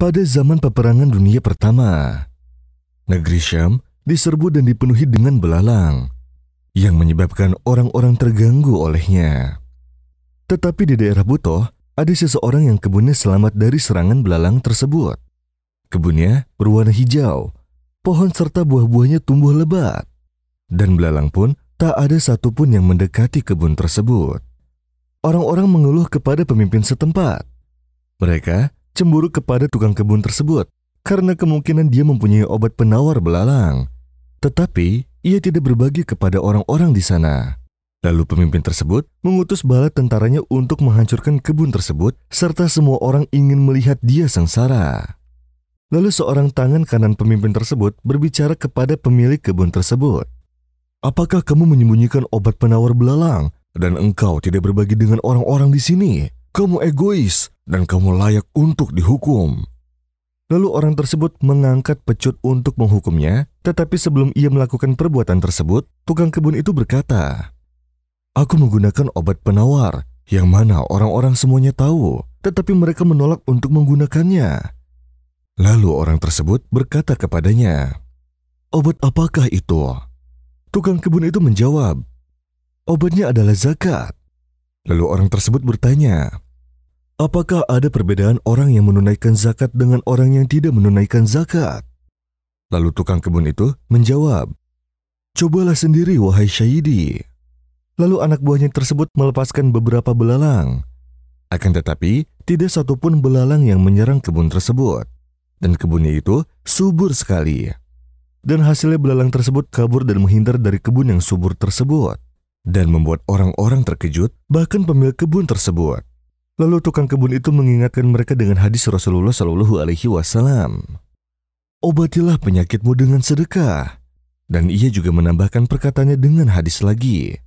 Pada zaman peperangan dunia pertama, negeri Syam diserbu dan dipenuhi dengan belalang yang menyebabkan orang-orang terganggu olehnya. Tetapi di daerah Butoh, ada seseorang yang kebunnya selamat dari serangan belalang tersebut. Kebunnya berwarna hijau, pohon serta buah-buahnya tumbuh lebat, dan belalang pun tak ada satupun yang mendekati kebun tersebut. Orang-orang mengeluh kepada pemimpin setempat. Mereka cemburu kepada tukang kebun tersebut karena kemungkinan dia mempunyai obat penawar belalang. Tetapi ia tidak berbagi kepada orang-orang di sana. Lalu pemimpin tersebut mengutus bala tentaranya untuk menghancurkan kebun tersebut serta semua orang ingin melihat dia sengsara. Lalu seorang tangan kanan pemimpin tersebut berbicara kepada pemilik kebun tersebut. Apakah kamu menyembunyikan obat penawar belalang dan engkau tidak berbagi dengan orang-orang di sini? Kamu egois dan kamu layak untuk dihukum. Lalu orang tersebut mengangkat pecut untuk menghukumnya, tetapi sebelum ia melakukan perbuatan tersebut, tukang kebun itu berkata, "Aku menggunakan obat penawar yang mana orang-orang semuanya tahu, tetapi mereka menolak untuk menggunakannya." Lalu orang tersebut berkata kepadanya, "Obat apakah itu?" Tukang kebun itu menjawab, "Obatnya adalah zakat." Lalu orang tersebut bertanya, "Apakah ada perbedaan orang yang menunaikan zakat dengan orang yang tidak menunaikan zakat?" Lalu tukang kebun itu menjawab, "Cobalah sendiri wahai Syahidi." Lalu anak buahnya tersebut melepaskan beberapa belalang. Akan tetapi, tidak satupun belalang yang menyerang kebun tersebut. Dan kebunnya itu subur sekali. Dan hasilnya belalang tersebut kabur dan menghindar dari kebun yang subur tersebut. Dan membuat orang-orang terkejut, bahkan pemilik kebun tersebut. Lalu tukang kebun itu mengingatkan mereka dengan hadis Rasulullah SAW. "Obatilah penyakitmu dengan sedekah." Dan ia juga menambahkan perkataannya dengan hadis lagi.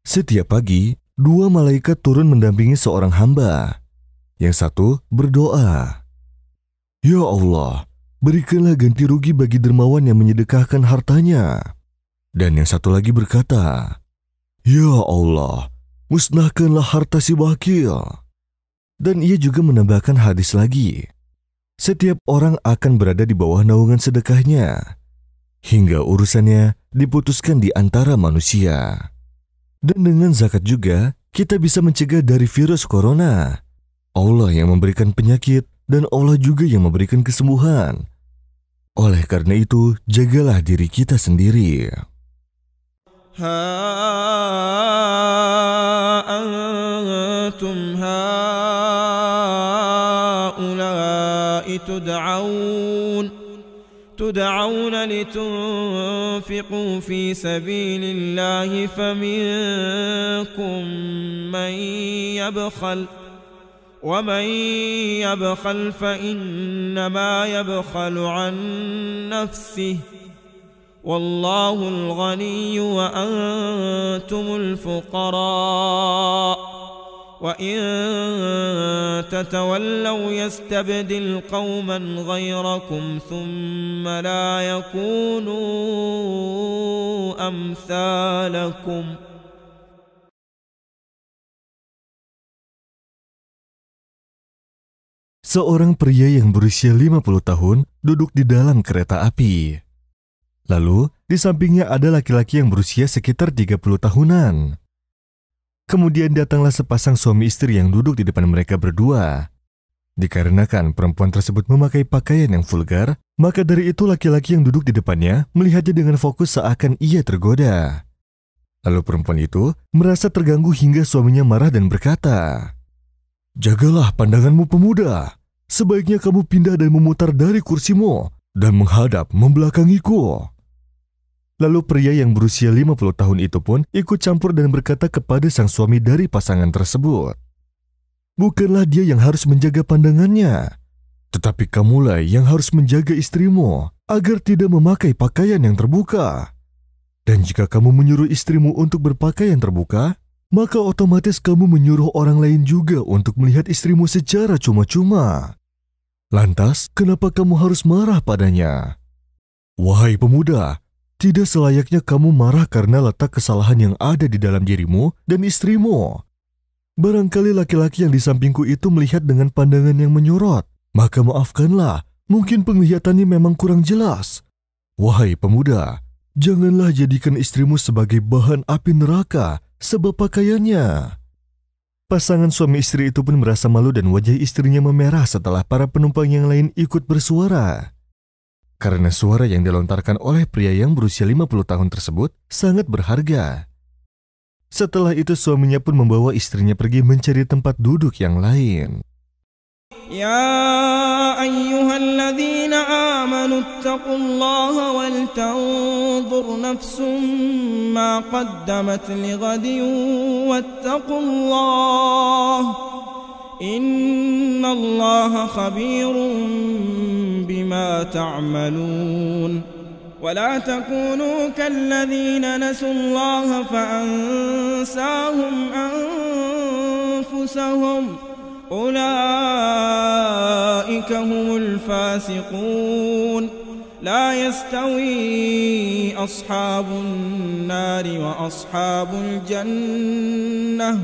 Setiap pagi, 2 malaikat turun mendampingi seorang hamba. Yang satu berdoa, "Ya Allah, berikanlah ganti rugi bagi dermawan yang menyedekahkan hartanya." Dan yang satu lagi berkata, "Ya Allah, musnahkanlah harta si bakil." Dan ia juga menambahkan hadis lagi, "Setiap orang akan berada di bawah naungan sedekahnya, hingga urusannya diputuskan di antara manusia." Dan dengan zakat juga, kita bisa mencegah dari virus corona. Allah yang memberikan penyakit, dan Allah juga yang memberikan kesembuhan. Oleh karena itu, jagalah diri kita sendiri. Ha antum haula'i تدعون لتنفقوا في سبيل الله فمنكم من يبخل ومن يبخل فإنما يبخل عن نفسه والله الغني وأنتم الفقراء وإن تتولوا يستبدل قوما غيركم ثم لا يكونوا أمثالكم. Seorang pria yang berusia 50 tahun duduk di dalam kereta api. Lalu, di sampingnya ada laki-laki yang berusia sekitar 30 tahunan. Kemudian datanglah sepasang suami istri yang duduk di depan mereka berdua. Dikarenakan perempuan tersebut memakai pakaian yang vulgar, maka dari itu laki-laki yang duduk di depannya melihatnya dengan fokus seakan ia tergoda. Lalu perempuan itu merasa terganggu hingga suaminya marah dan berkata, "Jagalah pandanganmu pemuda, sebaiknya kamu pindah dan memutar dari kursimu dan menghadap membelakangiku." Lalu pria yang berusia 50 tahun itu pun ikut campur dan berkata kepada sang suami dari pasangan tersebut, "Bukanlah dia yang harus menjaga pandangannya, tetapi kamulah yang harus menjaga istrimu agar tidak memakai pakaian yang terbuka. Dan jika kamu menyuruh istrimu untuk berpakaian terbuka, maka otomatis kamu menyuruh orang lain juga untuk melihat istrimu secara cuma-cuma. Lantas, kenapa kamu harus marah padanya? Wahai pemuda, tidak selayaknya kamu marah karena letak kesalahan yang ada di dalam dirimu dan istrimu. Barangkali laki-laki yang di sampingku itu melihat dengan pandangan yang menyorot, Maka maafkanlah, mungkin penglihatannya memang kurang jelas. Wahai pemuda, janganlah jadikan istrimu sebagai bahan api neraka sebab pakaiannya. Pasangan suami istri itu pun merasa malu dan wajah istrinya memerah setelah para penumpang yang lain ikut bersuara. Karena suara yang dilontarkan oleh pria yang berusia 50 tahun tersebut sangat berharga. Setelah itu suaminya pun membawa istrinya pergi mencari tempat duduk yang lain. Ya ayyuhalladzina amanu ittaqullaha wal tanzur nafsum ma qaddamat lighadin wattaqullaha innallaha khabirun bima ta'malun. ولا تكونوا كالذين نسوا الله فأنساهم أنفسهم أولئك هم الفاسقون لا يستوي أصحاب النار وأصحاب الجنة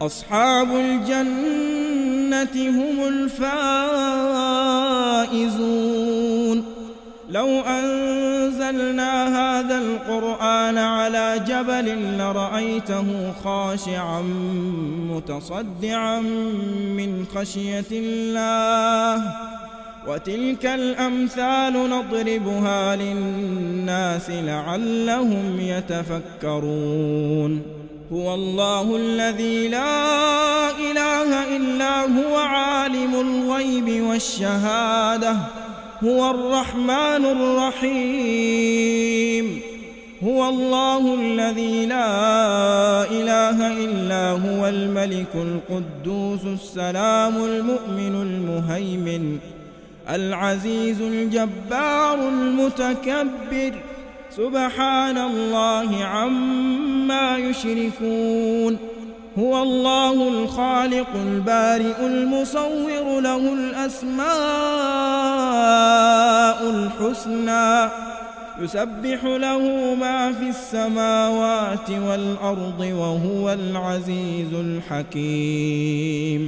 أصحاب الجنة هم الفائزون لو أنزلنا هذا القرآن على جبل لرأيته خاشعا متصدعا من خشية الله وتلك الأمثال نضربها للناس لعلهم يتفكرون هو الله الذي لا إله إلا هو عالم الغيب والشهادة هو الرحمن الرحيم هو الله الذي لا إله إلا هو الملك القدوس السلام المؤمن المهيمن العزيز الجبار المتكبر سبحان الله عما يشركون هو الله الخالق البارئ المصور له الأسماء الحسنى يسبح له ما في السماوات والأرض وهو العزيز الحكيم